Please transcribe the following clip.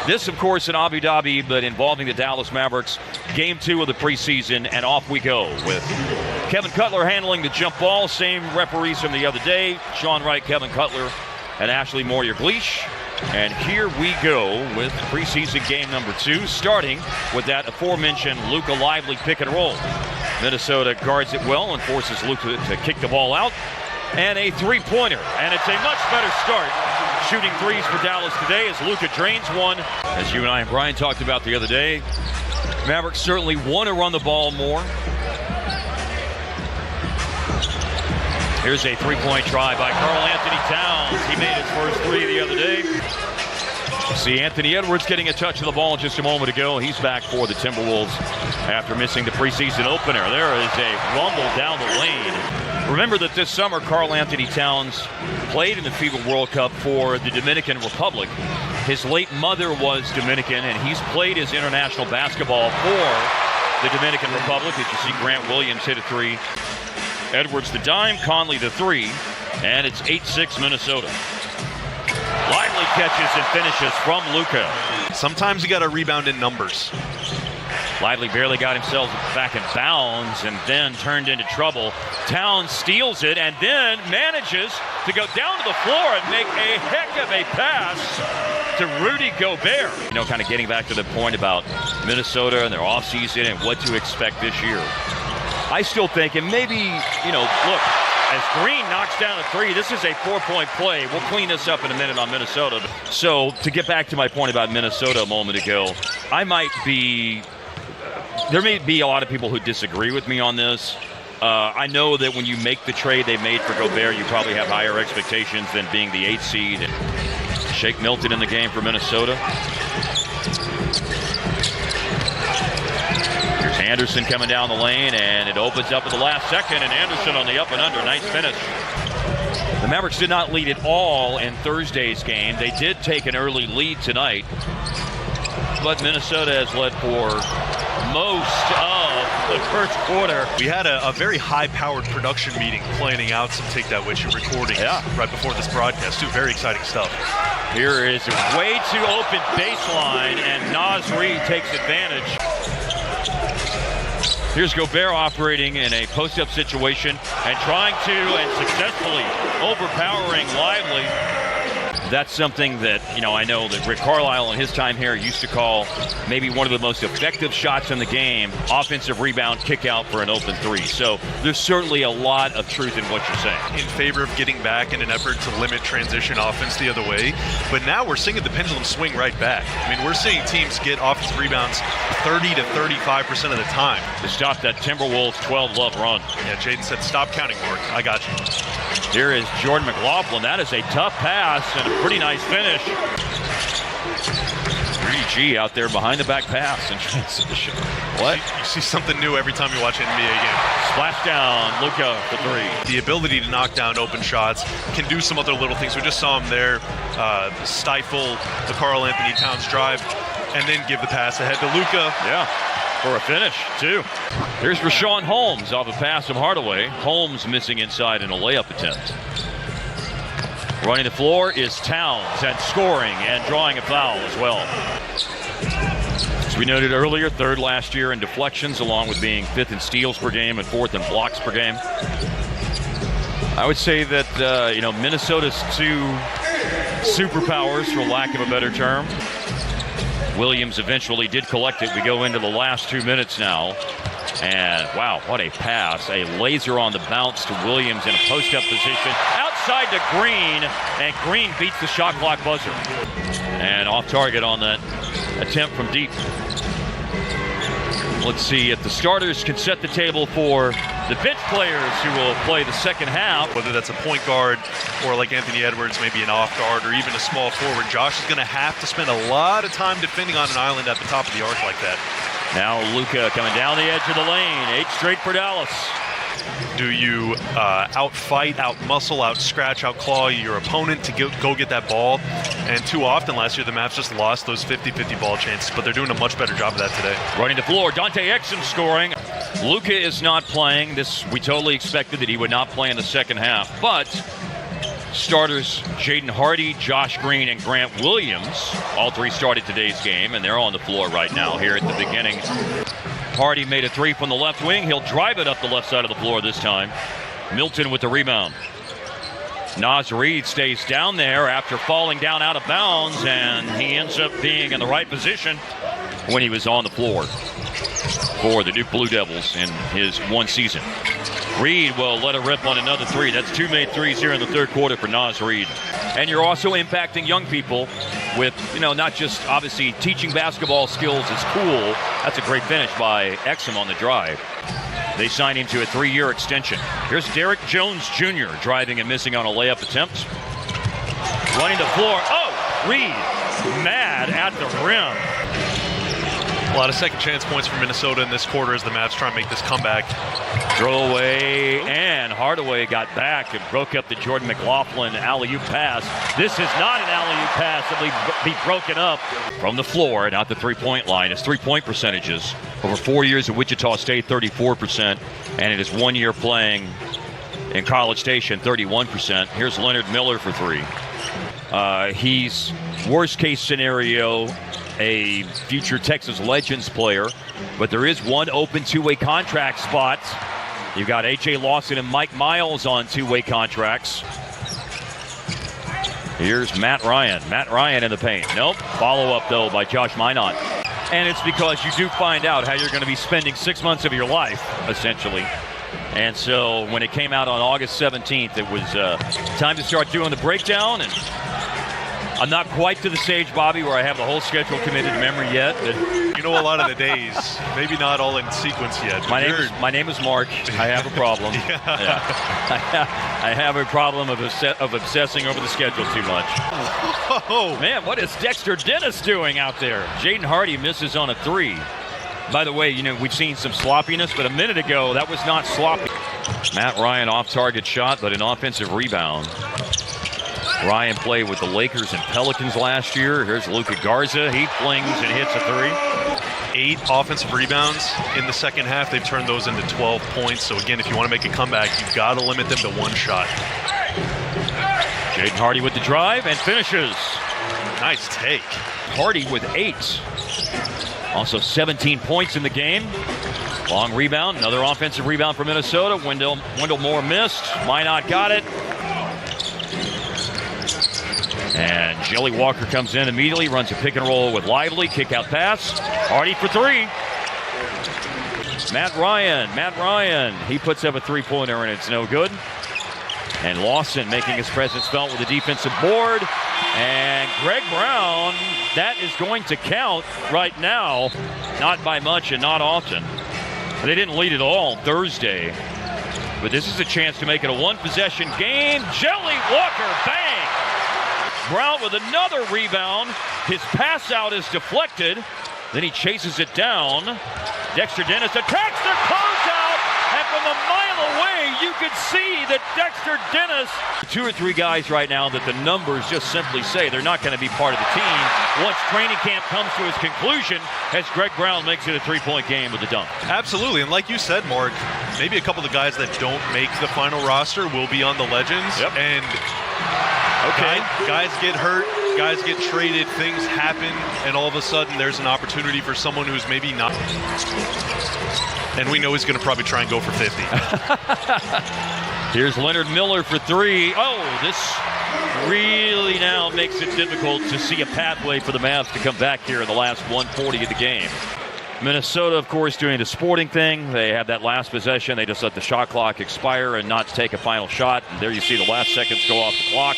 This, of course, in Abu Dhabi, but involving the Dallas Mavericks. Game 2 of the preseason, and off we go with Kevin Cutler handling the jump ball. Same referees from the other day, Sean Wright, Kevin Cutler, and Ashley Moyer-Gleish. And here we go with preseason game number 2, starting with that aforementioned Luka Lively pick and roll. Minnesota guards it well and forces Luka to kick the ball out. And a three-pointer, and it's a much better start shooting threes for Dallas today as Luka drains one. As you and I and Brian talked about the other day, Mavericks certainly want to run the ball more. Here's a three-point try by Karl Anthony Towns. He made his first three the other day. See Anthony Edwards getting a touch of the ball just a moment ago. He's back for the Timberwolves after missing the preseason opener. There is a rumble down the lane. Remember that this summer, Karl Anthony Towns played in the FIBA World Cup for the Dominican Republic. His late mother was Dominican, and he's played his international basketball for the Dominican Republic. As you see, Grant Williams hit a three. Edwards the dime, Conley the three, and it's 8-6 Minnesota. Lively catches and finishes from Luka. Sometimes you got to rebound in numbers. Lively barely got himself back in bounds and then turned into trouble. Towns steals it and then manages to go down to the floor and make a heck of a pass to Rudy Gobert. You know, kind of getting back to the point about Minnesota and their offseason and what to expect this year. I still think, and maybe, you know, look, as Green knocks down a three, this is a 4-point play. We'll clean this up in a minute on Minnesota. So to get back to my point about Minnesota a moment ago, there may be a lot of people who disagree with me on this. I know that when you make the trade they made for Gobert, you probably have higher expectations than being the 8th seed. And Shake Milton in the game for Minnesota. Here's Anderson coming down the lane, and it opens up at the last second, and Anderson on the up and under. Nice finish. The Mavericks did not lead at all in Thursday's game. They did take an early lead tonight, but Minnesota has led for most of the first quarter. We had a very high-powered production meeting planning out some Take That With You recordings right before this broadcast, too. Very exciting stuff. Here is a way too open baseline, and Naz Reid takes advantage. Here's Gobert operating in a post-up situation and trying to, and successfully overpowering Lively. That's something that, you know, I know that Rick Carlisle in his time here used to call maybe one of the most effective shots in the game, offensive rebound, kick out for an open three. So there's certainly a lot of truth in what you're saying. In favor of getting back in an effort to limit transition offense the other way. But now we're seeing the pendulum swing right back. I mean, we're seeing teams get offensive rebounds 30 to 35% of the time. To stop that Timberwolves 12-love run. Yeah, Jaden said, stop counting, Mark. I got you. Here is Jordan McLaughlin. That is a tough pass and a pretty nice finish. 3G out there behind the back pass in transition. What? You see something new every time you watch an NBA game. Splash down, Luka for three. The ability to knock down open shots, can do some other little things. We just saw him there stifle the Karl Anthony Towns drive and then give the pass ahead to Luka. Yeah, for a finish, too. Here's Rashawn Holmes off a pass from Hardaway. Holmes missing inside in a layup attempt. Running the floor is Towns, and scoring and drawing a foul as well. As we noted earlier, 3rd last year in deflections, along with being 5th in steals per game and 4th in blocks per game. I would say that, you know, Minnesota's two superpowers, for lack of a better term. Williams eventually did collect it. We go into the last 2 minutes now. And wow, what a pass. A laser on the bounce to Williams in a post-up position. Outside to Green, and Green beats the shot clock buzzer. And off target on that attempt from deep. Let's see if the starters can set the table for the bench players who will play the second half. Whether that's a point guard or like Anthony Edwards, maybe an off guard or even a small forward, Josh is going to have to spend a lot of time defending on an island at the top of the arc like that. Now Luka coming down the edge of the lane. 8 straight for Dallas. Do you out-fight, out-muscle, out-scratch, out-claw your opponent to go get that ball? And too often last year, the Mavs just lost those 50-50 ball chances, but they're doing a much better job of that today. Running the floor, Dante Exum scoring. Luka is not playing. We totally expected that he would not play in the second half, but starters Jaden Hardy, Josh Green, and Grant Williams. All three started today's game, and they're on the floor right now here at the beginning. Hardy made a three from the left wing. He'll drive it up the left side of the floor this time. Milton with the rebound. Naz Reid stays down there after falling down out of bounds, and he ends up being in the right position when he was on the floor for the Duke Blue Devils in his one season. Reid will let it rip on another three. That's two made threes here in the third quarter for Naz Reid. And you're also impacting young people with, not just obviously teaching basketball skills is cool. That's a great finish by Exum on the drive. They signed him to a 3-year extension. Here's Derek Jones Jr. driving and missing on a layup attempt. Running the floor. Oh, Reid mad at the rim. A lot of second chance points for Minnesota in this quarter as the Mavs try and make this comeback. Throwaway, and Hardaway got back and broke up the Jordan McLaughlin alley-oop pass. This is not an alley-oop pass that will be broken up from the floor and out the three-point line. His three-point percentages over 4 years at Wichita State, 34%, and in his 1 year playing in College Station, 31%. Here's Leonard Miller for three. He's worst-case scenario, a future Texas Legends player, but there is one open two-way contract spot. You've got A.J. Lawson and Mike Miles on two-way contracts. Here's Matt Ryan. Matt Ryan in the paint. Nope. Follow-up, though, by Josh Minot. And it's because you do find out how you're going to be spending 6 months of your life, essentially. And so when it came out on August 17th, it was time to start doing the breakdown. And I'm not quite to the stage, Bobby, where I have the whole schedule committed to memory yet. You know a lot of the days, maybe not all in sequence yet. My name is Mark. I have a problem. Yeah. I have a problem of obsessing over the schedule too much. Oh man, what is Dexter Dennis doing out there? Jaden Hardy misses on a three. By the way, we've seen some sloppiness, but a minute ago that was not sloppy. Matt Ryan off-target shot, but an offensive rebound. Ryan played with the Lakers and Pelicans last year. Here's Luka Garza. He flings and hits a three. 8 offensive rebounds in the second half. They've turned those into 12 points. So again, if you want to make a comeback, you've got to limit them to one shot. Jaden Hardy with the drive and finishes. Nice take. Hardy with 8. Also 17 points in the game. Long rebound. Another offensive rebound for Minnesota. Wendell Moore missed. Minot got it. And Jelly Walker comes in immediately, runs a pick and roll with Lively, kick out pass. Hardy for three. Matt Ryan, he puts up a three-pointer and it's no good. And Lawson making his presence felt with a defensive board. And Greg Brown, that is going to count right now. Not by much and not often. They didn't lead at all Thursday. But this is a chance to make it a one-possession game. Jelly Walker, bang! Brown with another rebound. His pass out is deflected. Then he chases it down. Dexter Dennis attacks the closeout. And from a mile away, you could see that Dexter Dennis. 2 or 3 guys right now that the numbers just simply say they're not going to be part of the team once training camp comes to its conclusion, as Greg Brown makes it a three-point game with a dunk. Absolutely. And like you said, Mark, maybe a couple of the guys that don't make the final roster will be on the Legends. Yep. And guys get hurt, guys get traded, things happen, and all of a sudden there's an opportunity for someone who's maybe not. And we know he's going to probably try and go for 50. Here's Leonard Miller for three. Oh, this really now makes it difficult to see a pathway for the Mavs to come back here in the last 140 of the game. Minnesota, of course, doing the sporting thing. They have that last possession. They just let the shot clock expire and not take a final shot. And there you see the last seconds go off the clock.